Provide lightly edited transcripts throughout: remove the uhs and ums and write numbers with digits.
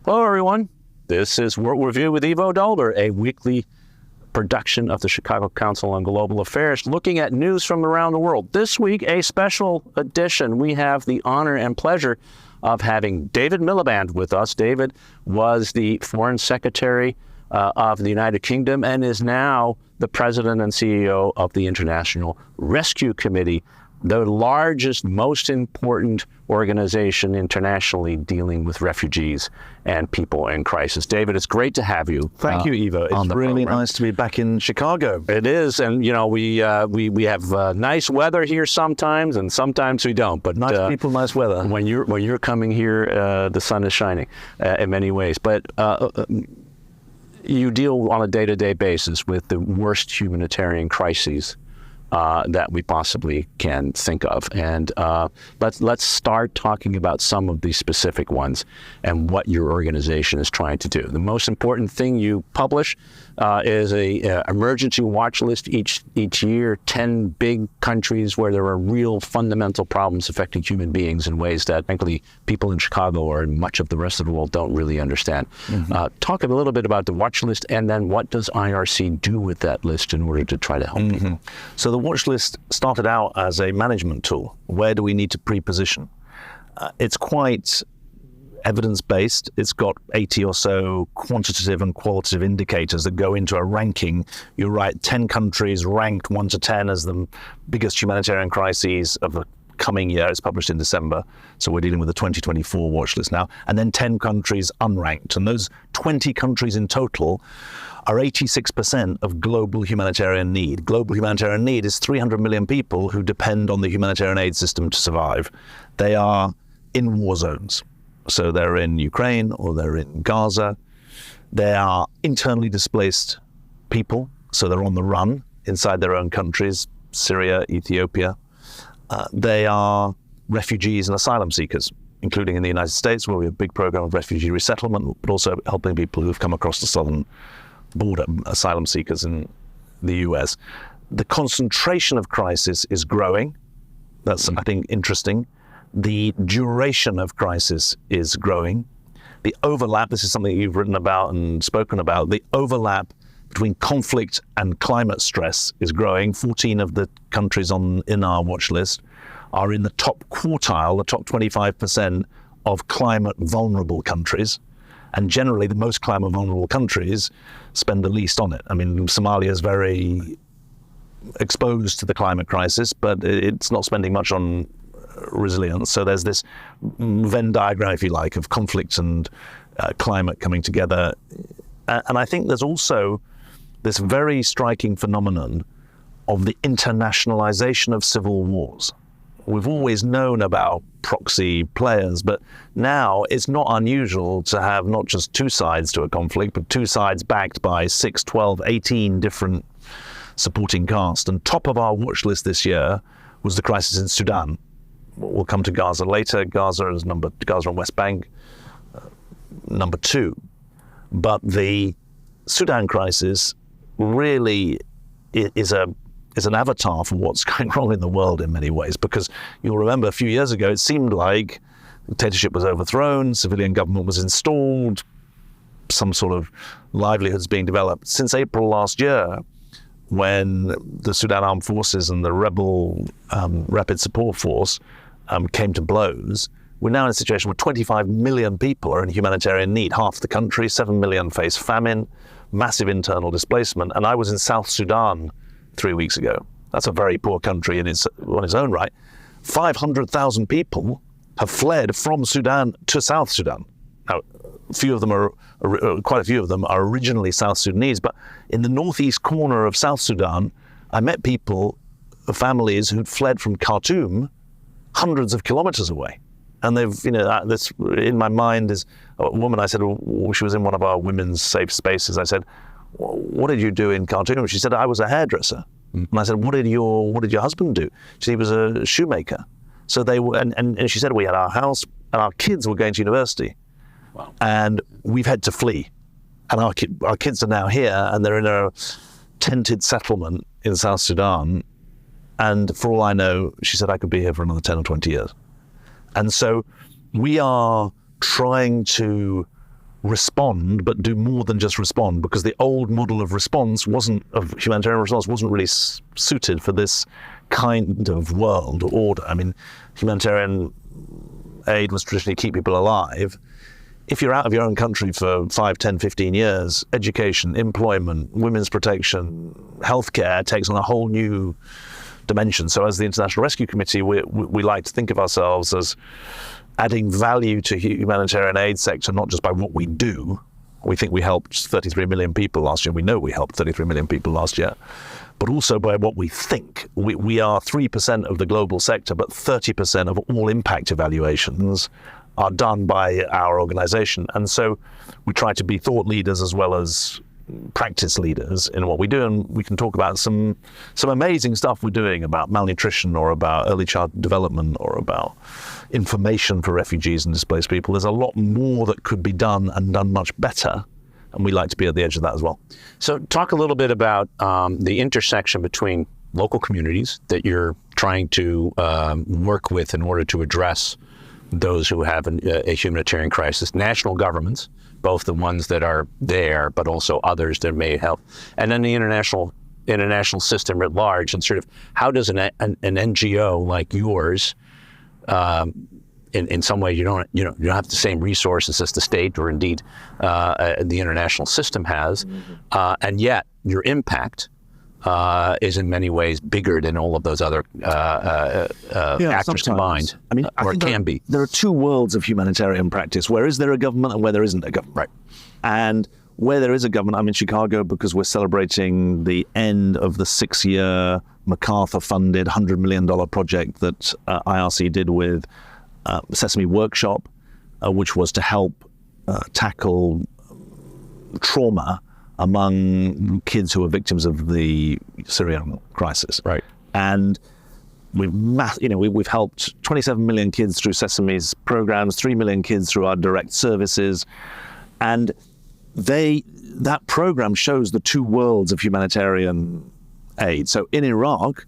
Hello, everyone. This is World Review with Ivo Daalder, a weekly production of the Chicago Council on Global Affairs, looking at news from around the world. This week, a special edition. We have the honor and pleasure of having David Miliband with us. David was the Foreign Secretary of the United Kingdom and is now the President and CEO of the International Rescue Committee, the largest, most important organization internationally dealing with refugees and people in crisis. David, it's great to have you. Thank you, Ivo. It's really nice to be back in Chicago. It is, and you know we have nice weather here sometimes, and sometimes we don't. But nice people, nice weather. When you're coming here, the sun is shining in many ways. But you deal on a day-to-day basis with the worst humanitarian crises that we possibly can think of. And let's start talking about some of these specific ones and what your organization is trying to do. The most important thing you publish is a emergency watch list each year, 10 big countries where there are real fundamental problems affecting human beings in ways that, frankly, people in Chicago or in much of the rest of the world don't really understand. Talk a little bit about the watch list, and then what does IRC do with that list in order to try to help people? So the watch list started out as a management tool. Where do we need to pre-position? It's quite evidence-based. It's got 80 or so quantitative and qualitative indicators that go into a ranking. You write 10 countries ranked 1 to 10 as the biggest humanitarian crises of the coming year. It's published in December, so we're dealing with the 2024 watch list now. And then 10 countries unranked. And those 20 countries in total are 86% of global humanitarian need. Global humanitarian need is 300 million people who depend on the humanitarian aid system to survive. They are in war zones. So they're in Ukraine or they're in Gaza. They are internally displaced people, so they're on the run inside their own countries, Syria, Ethiopia. They are refugees and asylum seekers, including in the United States, where we have a big program of refugee resettlement, but also helping people who've come across the southern border, asylum seekers in the US. The concentration of crisis is growing. That's, I think, interesting. The duration of crisis is growing. The overlap, this is something you've written about and spoken about, the overlap between conflict and climate stress is growing. 14 of the countries in our watch list are in the top quartile, the top 25% of climate vulnerable countries. And generally, the most climate vulnerable countries spend the least on it. I mean, Somalia is very exposed to the climate crisis, but it's not spending much on resilience. So there's this Venn diagram, if you like, of conflict and climate coming together. And I think there's also this very striking phenomenon of the internationalization of civil wars. We've always known about proxy players, but now it's not unusual to have not just two sides to a conflict, but two sides backed by 6, 12, 18 different supporting cast. And top of our watch list this year was the crisis in Sudan. We'll come to Gaza later. Gaza and West Bank, number 2. But the Sudan crisis really is an avatar for what's going wrong in the world in many ways, because you'll remember a few years ago, it seemed like the dictatorship was overthrown, civilian government was installed, some sort of livelihoods being developed. Since April last year, when the Sudan Armed Forces and the rebel Rapid Support Force came to blows, we're now in a situation where 25 million people are in humanitarian need. Half the country, 7 million face famine, massive internal displacement. And I was in South Sudan 3 weeks ago. That's a very poor country on its own right. 500,000 people have fled from Sudan to South Sudan. Now, quite a few of them are originally South Sudanese, but in the northeast corner of South Sudan, I met people, families who'd fled from Khartoum hundreds of kilometers away. And they've, this in my mind is a woman. I said, she was in one of our women's safe spaces. I said, "What did you do in Khartoum?" She said, "I was a hairdresser." And I said, what did your husband do?" She said, "He was a shoemaker." So they were, and she said, "We had our house and our kids were going to university." Wow. And we've had to flee. And our kids are now here, and they're in a tented settlement in South Sudan. And for all I know, she said, I could be here for another 10 or 20 years. And so we are trying to respond, but do more than just respond, because the old model of humanitarian response wasn't really suited for this kind of world order. I mean, humanitarian aid was traditionally keep people alive. If you're out of your own country for 5, 10, 15 years, education, employment, women's protection, healthcare takes on a whole new dimension. So as the International Rescue Committee, we like to think of ourselves as adding value to humanitarian aid sector, not just by what we do. We think we helped 33 million people last year. We know we helped 33 million people last year, but also by what we think. We are 3% of the global sector, but 30% of all impact evaluations are done by our organization. And so we try to be thought leaders as well as practice leaders in what we do, and we can talk about some amazing stuff we're doing about malnutrition, or about early child development, or about information for refugees and displaced people. There's a lot more that could be done, and done much better, and we like to be at the edge of that as well. So talk a little bit about the intersection between local communities that you're trying to work with in order to address those who have a humanitarian crisis, national governments, both the ones that are there, but also others that may help, and then the international system at large, and sort of how does an NGO like yours, in some way you don't have the same resources as the state, or indeed the international system has, and yet your impact is in many ways bigger than all of those other actors combined. I mean, or it can be. There are two worlds of humanitarian practice: where is there a government and where there isn't a government. Right. And where there is a government, I'm in Chicago because we're celebrating the end of the 6-year MacArthur-funded $100 million project that IRC did with Sesame Workshop, which was to help tackle trauma among kids who are victims of the Syrian crisis. Right. And we've helped 27 million kids through Sesame's programs, 3 million kids through our direct services, and that program shows the two worlds of humanitarian aid. So in Iraq,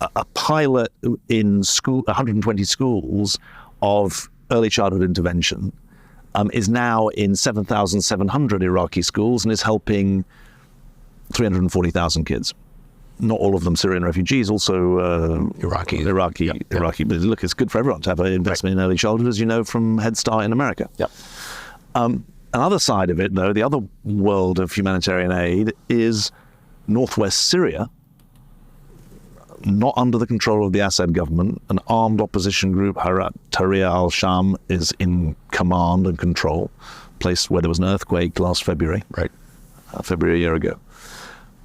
a pilot in 120 schools of early childhood intervention is now in 7,700 Iraqi schools and is helping 340,000 kids. Not all of them Syrian refugees, also Iraqi. Yep. But look, it's good for everyone to have an investment in early childhood, as you know from Head Start in America. Yep. Another side of it, though, the other world of humanitarian aid is northwest Syria, not under the control of the Assad government. An armed opposition group, Tahrir al-Sham, is in command and control, place where there was an earthquake last February. Right. February a year ago.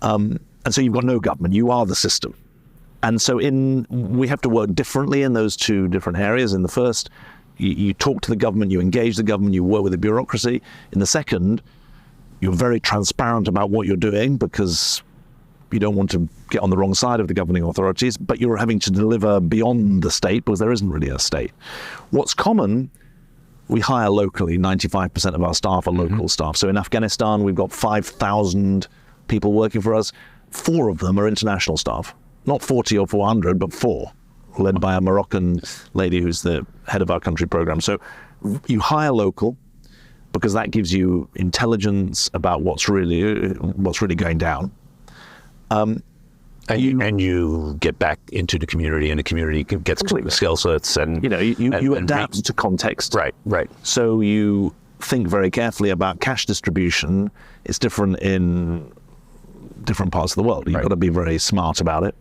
And so you've got no government. You are the system. And so we have to work differently in those two different areas. In the first, you talk to the government, you engage the government, you work with the bureaucracy. In the second, you're very transparent about what you're doing, because you don't want to get on the wrong side of the governing authorities, but you're having to deliver beyond the state, because there isn't really a state. What's common, we hire locally. 95% of our staff are local staff. So in Afghanistan, we've got 5,000 people working for us. 4 of them are international staff. Not 40 or 400, but 4, led by a Moroccan lady who's the head of our country program. So you hire local, because that gives you intelligence about what's really going down. And you get back into the community, and the community gets skill sets, and you adapt to context. Right. So you think very carefully about cash distribution. It's different in different parts of the world. You've got to be very smart about it.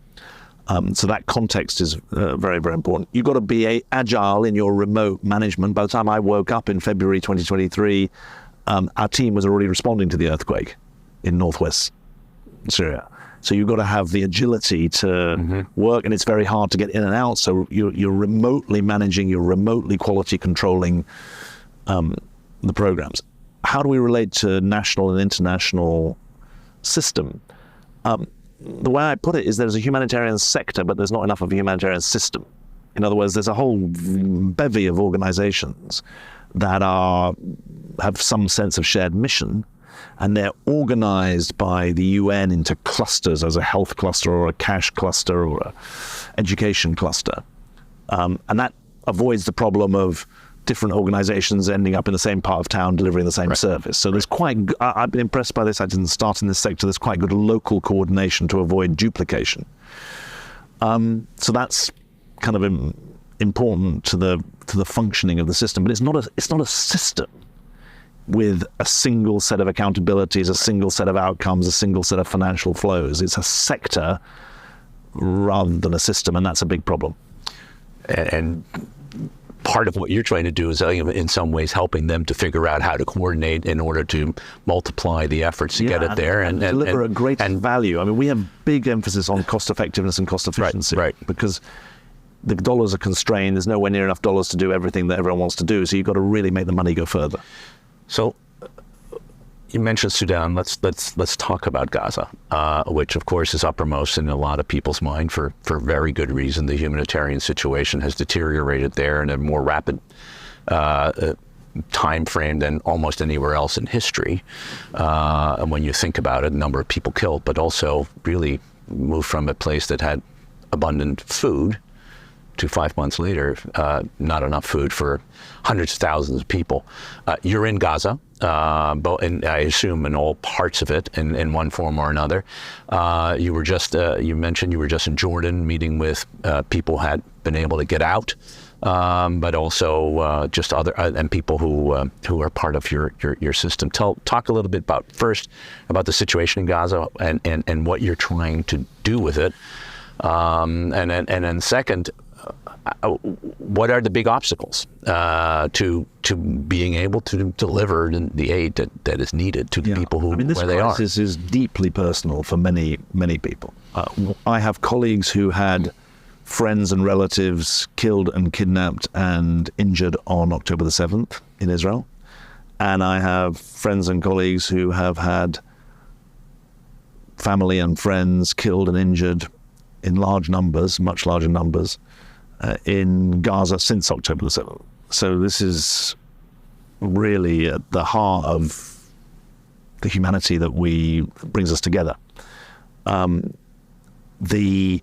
So that context is very, very important. You've got to be agile in your remote management. By the time I woke up in February 2023, our team was already responding to the earthquake in northwest Syria. So you've got to have the agility to work, and it's very hard to get in and out. So you're remotely managing, you're remotely quality controlling the programs. How do we relate to national and international system? The way I put it is there's a humanitarian sector, but there's not enough of a humanitarian system. In other words, there's a whole bevy of organizations that have some sense of shared mission, and they're organized by the UN into clusters, as a health cluster or a cash cluster or an education cluster. And that avoids the problem of different organizations ending up in the same part of town delivering the same service. So there's I've been impressed by this. I didn't start in this sector. There's quite good local coordination to avoid duplication. So that's kind of important to the functioning of the system. But it's not a system with a single set of accountabilities, a single set of outcomes, a single set of financial flows. It's a sector rather than a system, and that's a big problem. And part of what you're trying to do is, in some ways, helping them to figure out how to coordinate in order to multiply the efforts to get it there and deliver a great value. I mean, we have big emphasis on cost effectiveness and cost efficiency, right. Because the dollars are constrained. There's nowhere near enough dollars to do everything that everyone wants to do. So you've got to really make the money go further. So you mentioned Sudan. Let's talk about Gaza, which of course is uppermost in a lot of people's mind for very good reason. The humanitarian situation has deteriorated there in a more rapid time frame than almost anywhere else in history. And when you think about it, the number of people killed, but also really moved from a place that had abundant food to 5 months later, not enough food for hundreds of thousands of people. You're in Gaza, and I assume in all parts of it, in one form or another. You mentioned you were just in Jordan meeting with people who had been able to get out, but also just other and people who are part of your system. Talk a little bit about the situation in Gaza and what you're trying to do with it, and then second, what are the big obstacles to being able to deliver the aid that is needed to the people where they are? This crisis is deeply personal for many people. I have colleagues who had friends and relatives killed and kidnapped and injured on October the 7th in Israel. And I have friends and colleagues who have had family and friends killed and injured in large numbers, much larger numbers, in Gaza since October the 7th. So this is really at the heart of the humanity that brings us together. The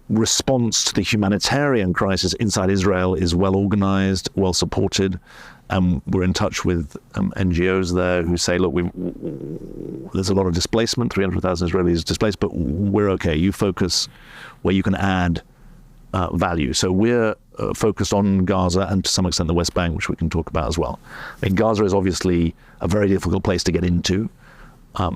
response to the humanitarian crisis inside Israel is well organized, well supported. We're in touch with NGOs there who say, look, there's a lot of displacement, 300,000 Israelis displaced, but we're okay. You focus where you can add value. So we're focused on Gaza and to some extent the West Bank, which we can talk about as well. I mean, Gaza is obviously a very difficult place to get into.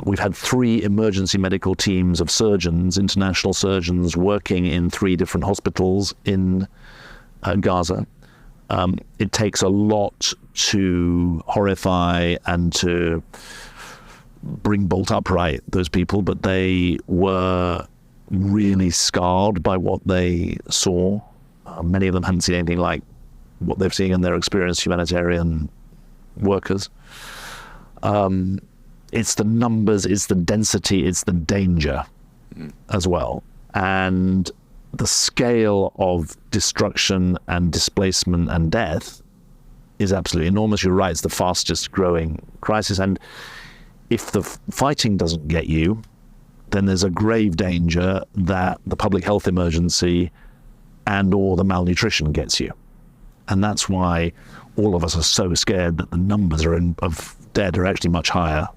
We've had 3 emergency medical teams of surgeons, international surgeons, working in 3 different hospitals in Gaza. It takes a lot to horrify and to bring bolt upright those people, but they were really scarred by what they saw. Many of them hadn't seen anything like what they've seen in their experienced humanitarian workers. It's the numbers, it's the density, it's the danger as well. And the scale of destruction and displacement and death is absolutely enormous. You're right, it's the fastest growing crisis. And if the fighting doesn't get you, then there's a grave danger that the public health emergency and or the malnutrition gets you. And that's why all of us are so scared that the numbers of dead are actually much higher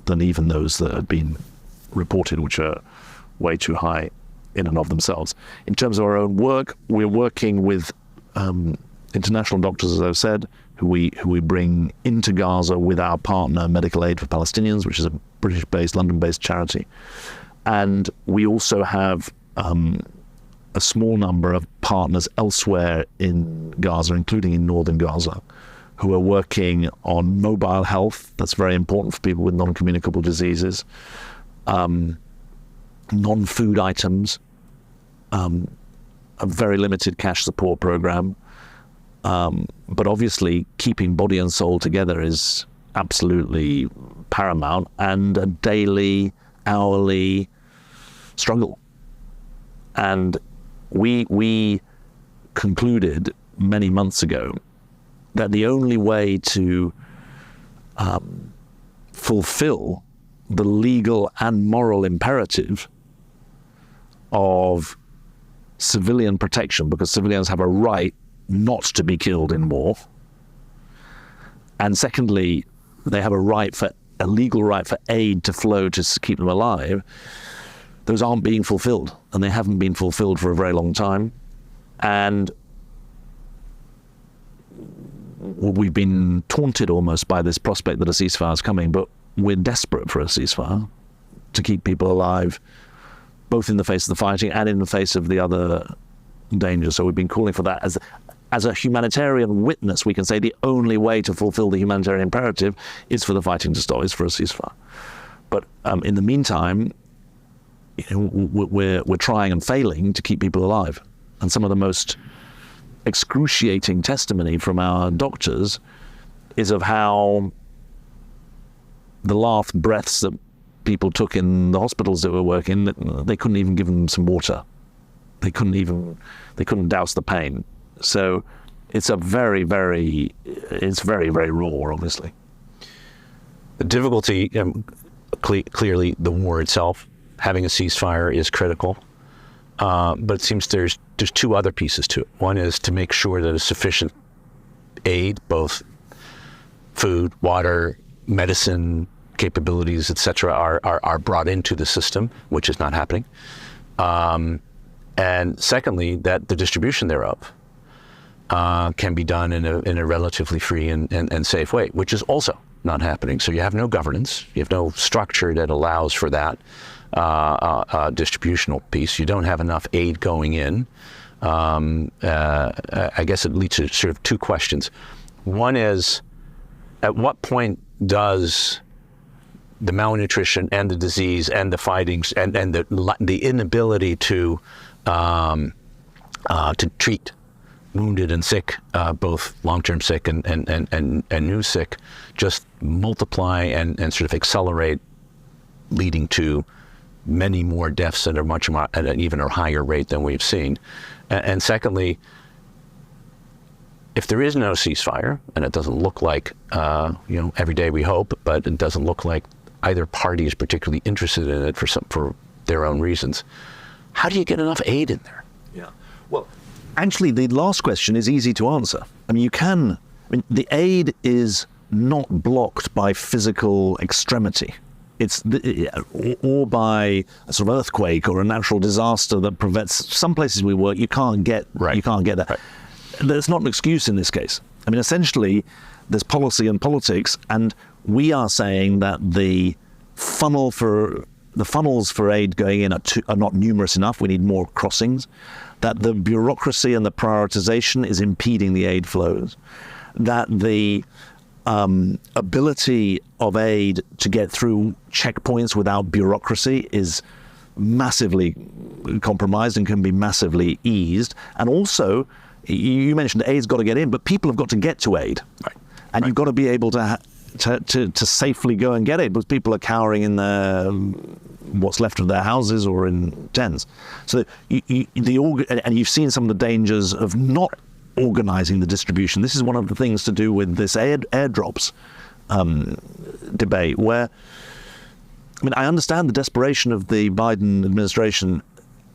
than even those that have been reported, which are way too high in and of themselves. In terms of our own work, we're working with international doctors, as I've said, who we bring into Gaza with our partner Medical Aid for Palestinians, which is a British-based, London-based charity. And we also have a small number of partners elsewhere in Gaza, including in northern Gaza, who are working on mobile health. That's very important for people with non-communicable diseases, non-food items, a very limited cash support program. But obviously, keeping body and soul together is absolutely paramount, and a daily, hourly struggle. And we concluded many months ago that the only way to fulfill the legal and moral imperative of civilian protection, because civilians have a right not to be killed in war, And secondly, they have a legal right for aid to flow to keep them alive. Those aren't being fulfilled, and they haven't been fulfilled for a very long time. And we've been taunted almost by this prospect that a ceasefire is coming, but we're desperate for a ceasefire to keep people alive, both in the face of the fighting and in the face of the other dangers. So we've been calling for that. As a humanitarian witness, we can say the only way to fulfill the humanitarian imperative is for the fighting to stop, is for a ceasefire. But in the meantime, we're trying and failing to keep people alive. And some of the most excruciating testimony from our doctors is of how the last breaths that people took in the hospitals that were working, they couldn't even give them some water. They couldn't douse the pain. So it's very, very raw, obviously. The difficulty, clearly the war itself, having a ceasefire is critical. But it seems there's two other pieces to it. One is to make sure that a sufficient aid, both food, water, medicine capabilities, etc., are brought into the system, which is not happening. And secondly, that the distribution thereof can be done in a relatively free and safe way, which is also not happening. So you have no governance, you have no structure that allows for that distributional piece. You don't have enough aid going in. I guess it leads to sort of two questions. One is, at what point does the malnutrition and the disease and the fightings and the inability to treat wounded and sick, both long-term sick and new sick, just multiply and sort of accelerate, leading to many more deaths at an even a higher rate than we've seen. And secondly, if there is no ceasefire, and it doesn't look like, every day we hope, but it doesn't look like either party is particularly interested in it for their own reasons, how do you get enough aid in there? Yeah. Well, actually, the last question is easy to answer. I mean, the aid is not blocked by physical extremity. It's or by a sort of earthquake or a natural disaster that prevents. Some places we work, you can't get that. Right. There's not an excuse in this case. I mean, essentially, there's policy and politics, and we are saying that the funnels for aid going in are not numerous enough. We need more crossings. That the bureaucracy and the prioritization is impeding the aid flows. That the ability of aid to get through checkpoints without bureaucracy is massively compromised and can be massively eased. And also, you mentioned aid's got to get in, but people have got to get to aid. Right. And you've got to be able to safely go and get it, because people are cowering in what's left of their houses or in tents. So and you've seen some of the dangers of not organizing the distribution. This is one of the things to do with this airdrops debate, where, I understand the desperation of the Biden administration,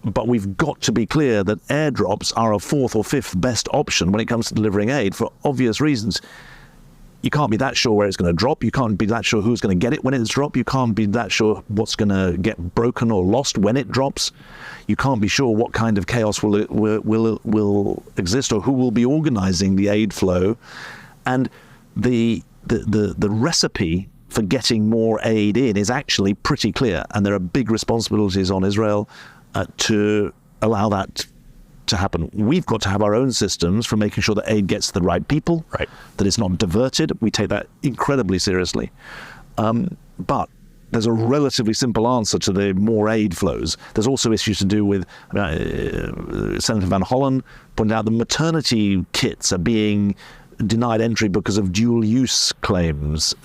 but we've got to be clear that airdrops are a fourth or fifth best option when it comes to delivering aid for obvious reasons. You can't be that sure where it's going to drop. You can't be that sure who's going to get it when it's dropped. You can't be that sure what's going to get broken or lost when it drops. You can't be sure what kind of chaos will exist or who will be organizing the aid flow. And the recipe for getting more aid in is actually pretty clear. And there are big responsibilities on Israel to allow that to happen. We've got to have our own systems for making sure that aid gets to the right people, right, that it's not diverted. We take that incredibly seriously. But there's a relatively simple answer to the more aid flows. There's also issues to do with, Senator Van Hollen pointed out the maternity kits are being denied entry because of dual use claims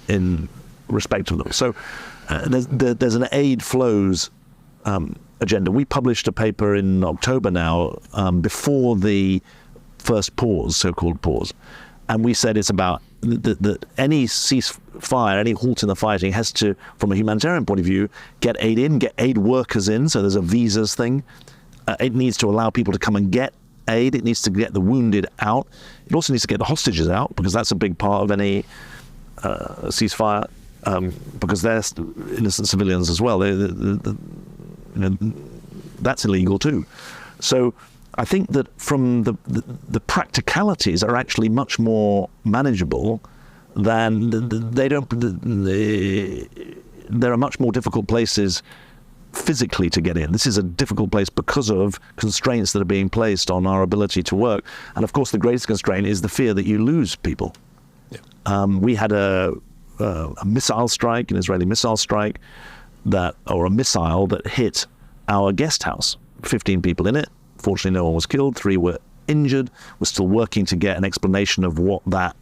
in respect of them. So there's an aid flows agenda. We published a paper in October now, before the first pause, so-called pause, and we said it's about that any ceasefire, any halt in the fighting has to, from a humanitarian point of view, get aid in, get aid workers in, so there's a visas thing. It needs to allow people to come and get aid. It needs to get the wounded out. It also needs to get the hostages out, because that's a big part of any ceasefire, because they're innocent civilians as well. That's illegal too. So I think that from the practicalities are actually much more manageable than there are much more difficult places physically to get in. This is a difficult place because of constraints that are being placed on our ability to work. And of course, the greatest constraint is the fear that you lose people. Yeah. We had a missile strike, an Israeli missile strike, or a missile that hit our guest house. 15 people in it. Fortunately, no one was killed. 3 were injured. We're still working to get an explanation of what that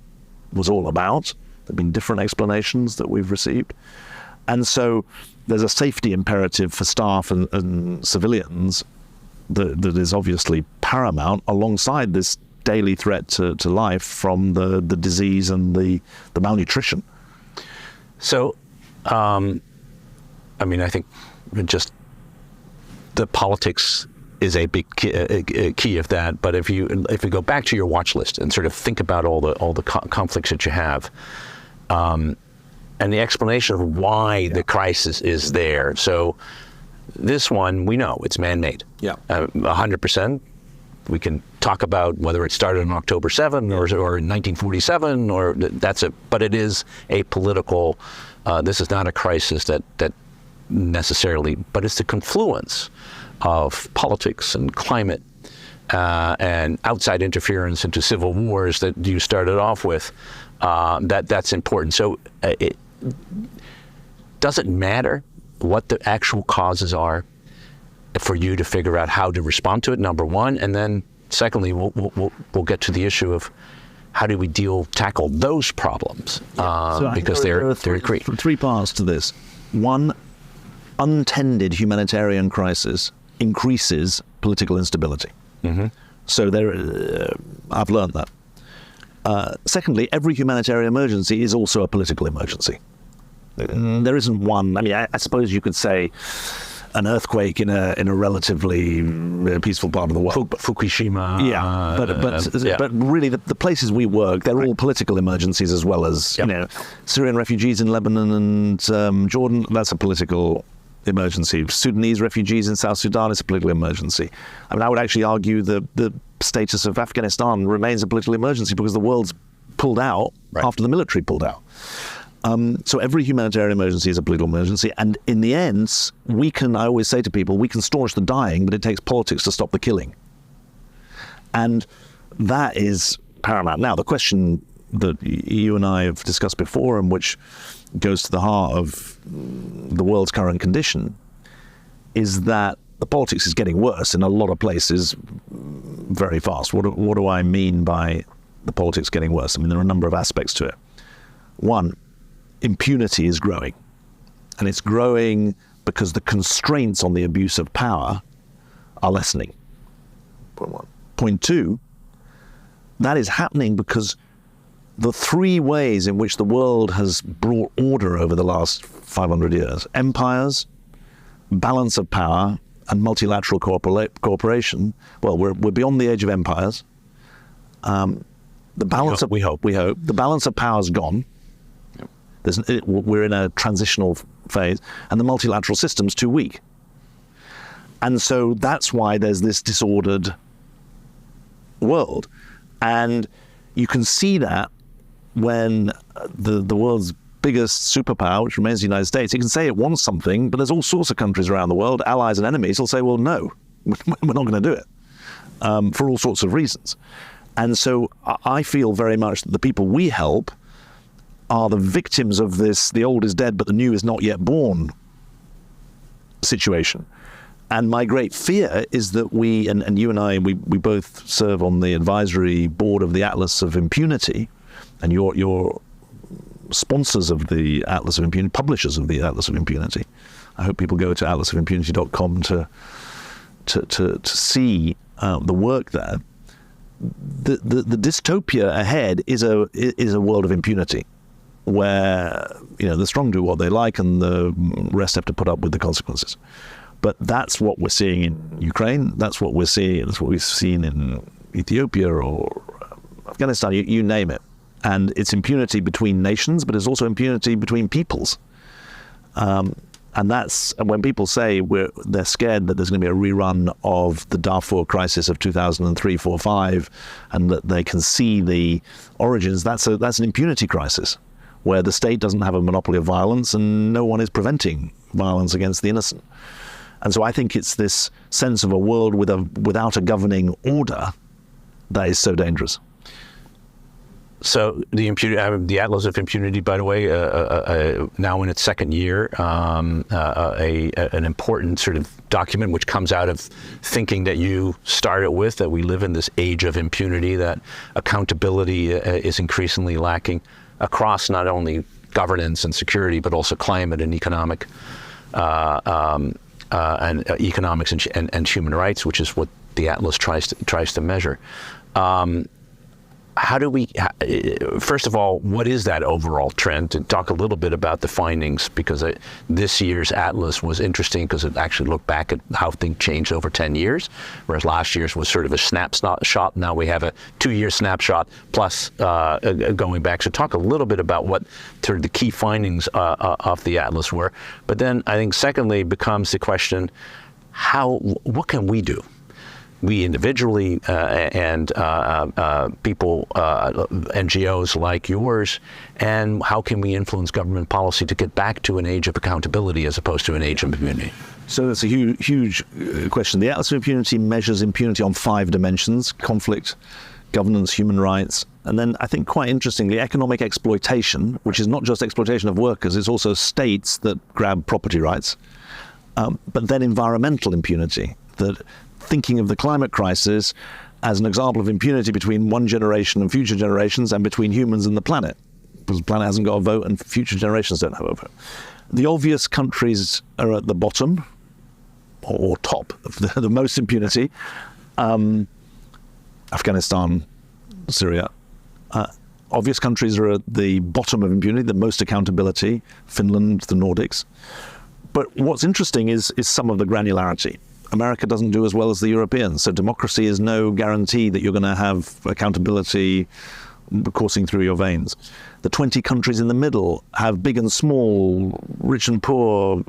was all about. There have been different explanations that we've received. And so there's a safety imperative for staff and civilians that is obviously paramount, alongside this daily threat to life from the disease and the malnutrition. So, I think just the politics is a big key of that. But if you go back to your watch list and sort of think about all the conflicts that you have, and the explanation of why the crisis is there. So this one, we know it's man-made. Yeah, 100%. We can talk about whether it started on October 7 or in 1947, but it is a political. This is not a crisis that necessarily, but it's the confluence of politics and climate and outside interference into civil wars that you started off with. That's important. So it doesn't matter what the actual causes are for you to figure out how to respond to it, number one, and then secondly, we'll get to the issue of how do we tackle those problems, because there are three parts to this. One, untended humanitarian crisis increases political instability. Mm-hmm. So I've learned that. Secondly, every humanitarian emergency is also a political emergency. There isn't one. I suppose you could say an earthquake in a relatively peaceful part of the world. Fukushima. Yeah, but really the places we work, they're all political emergencies as well as, Syrian refugees in Lebanon and Jordan, that's a political emergency. Sudanese refugees in South Sudan is a political emergency. I would actually argue the status of Afghanistan remains a political emergency because the world's pulled out after the military pulled out. So every humanitarian emergency is a political emergency, and in the end, I always say to people, we can staunch the dying, but it takes politics to stop the killing. And that is paramount. Now, the question that you and I have discussed before, and which goes to the heart of the world's current condition, is that the politics is getting worse in a lot of places very fast. What do I mean by the politics getting worse? There are a number of aspects to it. One, impunity is growing. And it's growing because the constraints on the abuse of power are lessening. Point one. Point two, that is happening because the 3 ways in which the world has brought order over the last 500 years, empires, balance of power, and multilateral cooperation, well, we're beyond the age of empires. The balance we hope. The balance of power is gone. We're in a transitional phase, and the multilateral system's too weak. And so that's why there's this disordered world. And you can see that when the world's biggest superpower, which remains the United States, it can say it wants something, but there's all sorts of countries around the world, allies and enemies, will say, well, no, we're not going to do it, for all sorts of reasons. And so I feel very much that the people we help are the victims of this, the old is dead, but the new is not yet born situation. And my great fear is that we, and you and I, we both serve on the advisory board of the Atlas of Impunity, and you're sponsors of the Atlas of Impunity, publishers of the Atlas of Impunity. I hope people go to atlasofimpunity.com to see the work there. The dystopia ahead is a world of impunity, where the strong do what they like and the rest have to put up with the consequences. But that's what we're seeing in Ukraine. That's what we're seeing. That's what we've seen in Ethiopia or Afghanistan, you name it. And it's impunity between nations, but it's also impunity between peoples. And that's when people say they're scared that there's going to be a rerun of the Darfur crisis of 2003, 4, 5, and that they can see the origins. That's an impunity crisis, where the state doesn't have a monopoly of violence and no one is preventing violence against the innocent. And so I think it's this sense of a world without a governing order that is so dangerous. So the Atlas of Impunity, by the way, now in its second year, an important sort of document which comes out of thinking that you started with, that we live in this age of impunity, that accountability is increasingly lacking across not only governance and security, but also climate and economics and human rights, which is what the Atlas tries to measure. How do we, first of all, what is that overall trend? To talk a little bit about the findings, because this year's Atlas was interesting because it actually looked back at how things changed over 10 years, whereas last year's was sort of a snapshot. Now we have a 2-year snapshot plus going back. So talk a little bit about what sort of the key findings of the Atlas were. But then I think secondly becomes the question, what can we do? We individually and people, NGOs like yours, and how can we influence government policy to get back to an age of accountability as opposed to an age of impunity? So that's a huge question. The Atlas of Impunity measures impunity on 5 dimensions: conflict, governance, human rights, and then I think quite interestingly, economic exploitation, which is not just exploitation of workers, it's also states that grab property rights, but then environmental impunity, that thinking of the climate crisis as an example of impunity between one generation and future generations, and between humans and the planet, because the planet hasn't got a vote and future generations don't have a vote. The obvious countries are at the bottom or top of the most impunity: Afghanistan, Syria. Obvious countries are at the bottom of impunity, the most accountability: Finland, the Nordics. But what's interesting is some of the granularity. America doesn't do as well as the Europeans, so democracy is no guarantee that you're going to have accountability coursing through your veins. The 20 countries in the middle have big and small, rich and poor,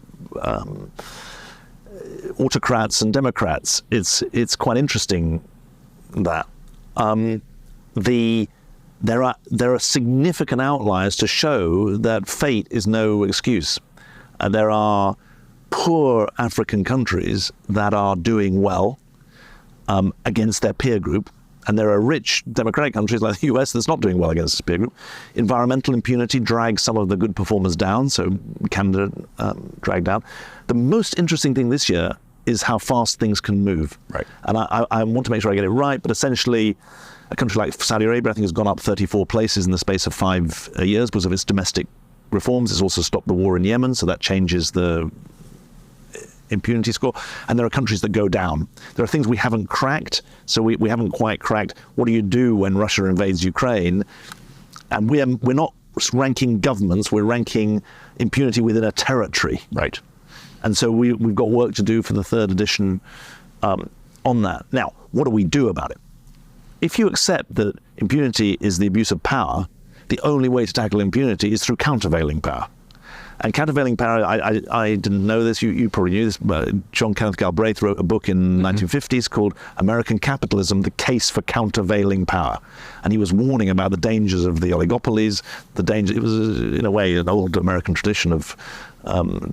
autocrats and democrats. It's quite interesting that there are significant outliers to show that fate is no excuse. There are poor African countries that are doing well against their peer group, and there are rich democratic countries like the US that's not doing well against its peer group. Environmental impunity drags some of the good performers down, so Canada dragged down. The most interesting thing this year is how fast things can move. Right. And I want to make sure I get it right, but essentially a country like Saudi Arabia, I think, has gone up 34 places in the space of 5 years because of its domestic reforms. It's also stopped the war in Yemen, so that changes the impunity score. And there are countries that go down. There are things we haven't cracked, so we haven't quite cracked. What do you do when Russia invades Ukraine? And we're not ranking governments, we're ranking impunity within a territory. Right. And so we've got work to do for the 3rd edition on that. Now, what do we do about it? If you accept that impunity is the abuse of power, the only way to tackle impunity is through countervailing power. And countervailing power, I didn't know this, you probably knew this, but John Kenneth Galbraith wrote a book in the 1950s called American Capitalism, The Case for Countervailing Power. And he was warning about the dangers of the oligopolies, it was in a way an old American tradition of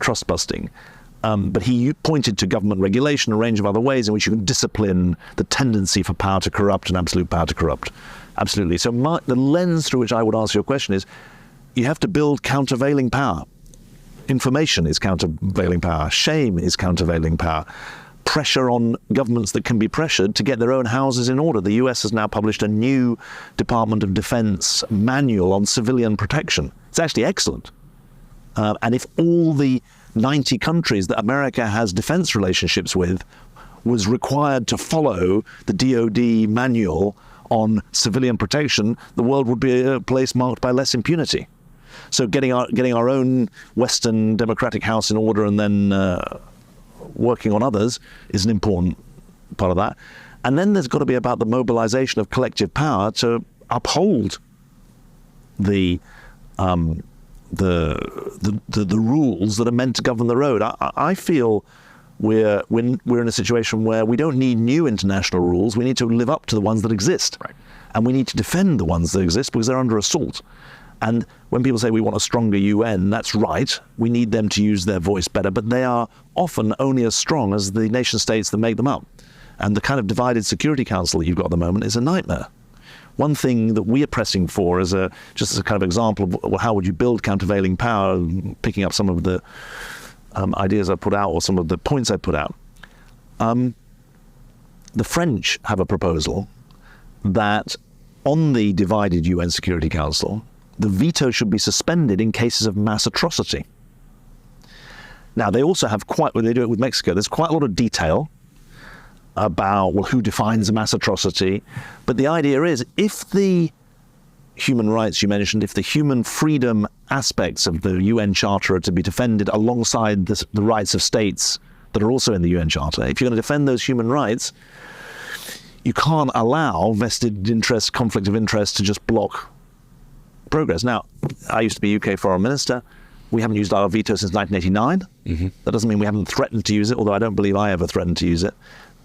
trust busting. But he pointed to government regulation, a range of other ways in which you can discipline the tendency for power to corrupt and absolute power to corrupt. Absolutely. So the lens through which I would answer your question is, you have to build countervailing power. Information is countervailing power. Shame is countervailing power. Pressure on governments that can be pressured to get their own houses in order. The US has now published a new Department of Defense manual on civilian protection. It's actually excellent. And if all the 90 countries that America has defense relationships with was required to follow the DoD manual on civilian protection, the world would be a place marked by less impunity. So getting our own Western democratic house in order and then working on others is an important part of that. And then there's got to be about the mobilization of collective power to uphold the rules that are meant to govern the road. I feel we're in a situation where we don't need new international rules. We need to live up to the ones that exist. Right. And we need to defend the ones that exist because they're under assault. And when people say we want a stronger UN, that's right. We need them to use their voice better, but they are often only as strong as the nation states that make them up. And the kind of divided Security Council that you've got at the moment is a nightmare. One thing that we are pressing for just as a kind of example of how would you build countervailing power, picking up some of the ideas I put out or some of the points I put out. The French have a proposal that on the divided UN Security Council, the veto should be suspended in cases of mass atrocity. Now, they also have they do it with Mexico, there's quite a lot of detail about, well, who defines a mass atrocity. But the idea is, if the human rights you mentioned, if the human freedom aspects of the UN Charter are to be defended alongside the rights of states that are also in the UN Charter, if you're going to defend those human rights, you can't allow vested interest, conflict of interest to just block progress. Now, I used to be UK Foreign Minister. We haven't used our veto since 1989. Mm-hmm. That doesn't mean we haven't threatened to use it, although I don't believe I ever threatened to use it.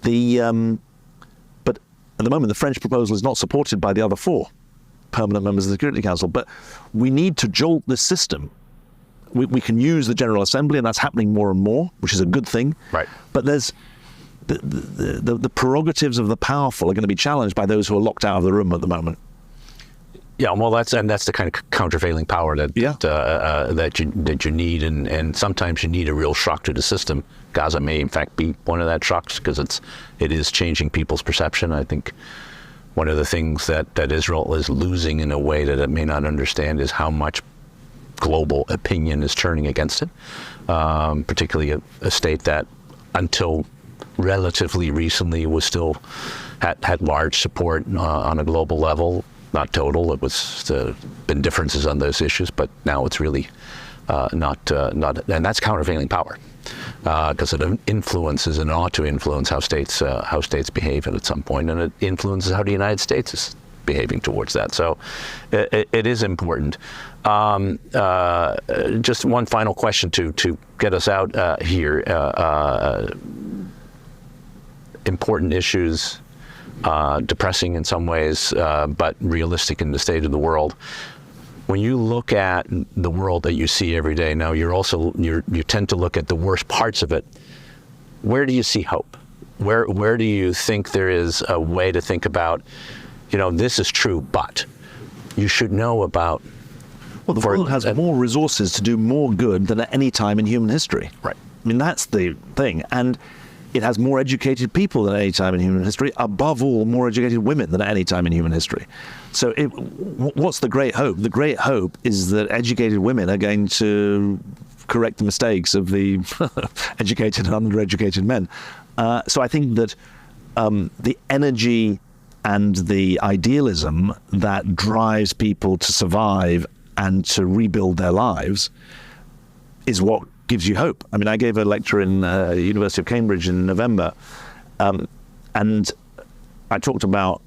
But at the moment, the French proposal is not supported by the other 4 permanent members of the Security Council. But we need to jolt this system. We can use the General Assembly, and that's happening more and more, which is a good thing. Right. But there's the prerogatives of the powerful are going to be challenged by those who are locked out of the room at the moment. Yeah, well, that's the kind of countervailing power that you need, and sometimes you need a real shock to the system. Gaza may, in fact, be one of that shocks because it is changing people's perception. I think one of the things that Israel is losing in a way that it may not understand is how much global opinion is turning against it, particularly a state that until relatively recently was still had large support on a global level. Not total. It was been differences on those issues, but now it's really not, and that's countervailing power because it influences and ought to influence how states behave at some point, and it influences how the United States is behaving towards that. So it is important. Just one final question to get us out here. Important issues. Depressing in some ways, but realistic in the state of the world. When you look at the world that you see every day now, you tend to look at the worst parts of it. Where do you see hope? Where do you think there is a way to think about, this is true, but you should know about? Well, the world has more resources to do more good than at any time in human history. Right. I mean, that's the thing. And it has more educated people than at any time in human history, above all, more educated women than at any time in human history. So what's the great hope? The great hope is that educated women are going to correct the mistakes of the educated and undereducated men. So I think that the energy and the idealism that drives people to survive and to rebuild their lives is what gives you hope. I mean, I gave a lecture in University of Cambridge in November, and I talked about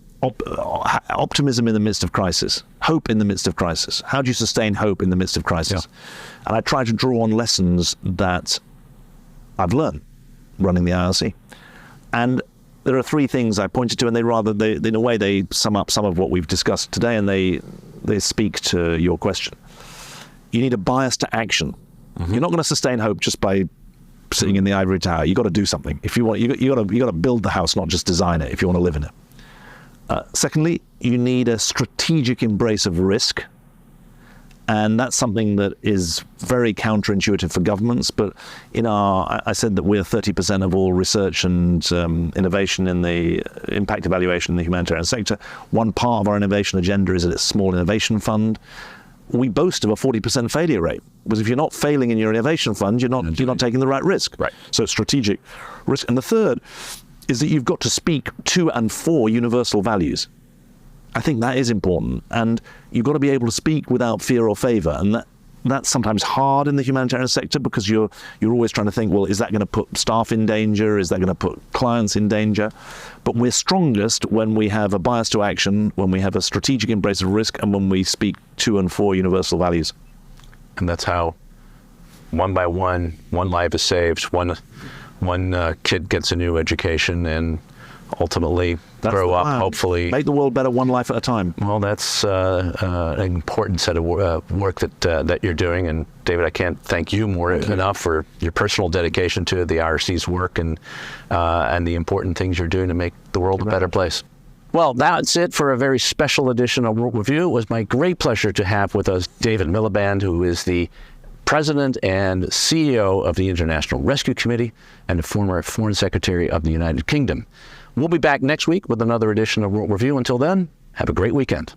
optimism in the midst of crisis, hope in the midst of crisis. How do you sustain hope in the midst of crisis? Yeah. And I try to draw on lessons that I've learned running the IRC. And there are 3 things I pointed to, and in a way, they sum up some of what we've discussed today, and they speak to your question. You need a bias to action. Mm-hmm. You're not going to sustain hope just by sitting in the ivory tower. You've got to do something. If you want, you got to build the house, not just design it. If you want to live in it. Secondly, you need a strategic embrace of risk, and that's something that is very counterintuitive for governments. But I said that we're 30% of all research and innovation in the impact evaluation in the humanitarian sector. One part of our innovation agenda is a small innovation fund. We boast of a 40% failure rate, because if you're not failing in your innovation fund, you're not taking the right risk. Right. So strategic risk. And the third is that you've got to speak to and for universal values. I think that is important, and you've got to be able to speak without fear or favor. And that's sometimes hard in the humanitarian sector because you're always trying to think, well, is that going to put staff in danger? Is that going to put clients in danger? But we're strongest when we have a bias to action, when we have a strategic embrace of risk, and when we speak to and for universal values. And that's how, one by one life is saved, one kid gets a new education, and ultimately grow up, hopefully. Make the world better one life at a time. Well, that's an important set of work that you're doing. And David, I can't thank you enough for your personal dedication to the IRC's work and the important things you're doing to make the world a better place. Well, that's it for a very special edition of World Review. It was my great pleasure to have with us David Miliband, who is the President and CEO of the International Rescue Committee and the former Foreign Secretary of the United Kingdom. We'll be back next week with another edition of World Review. Until then, have a great weekend.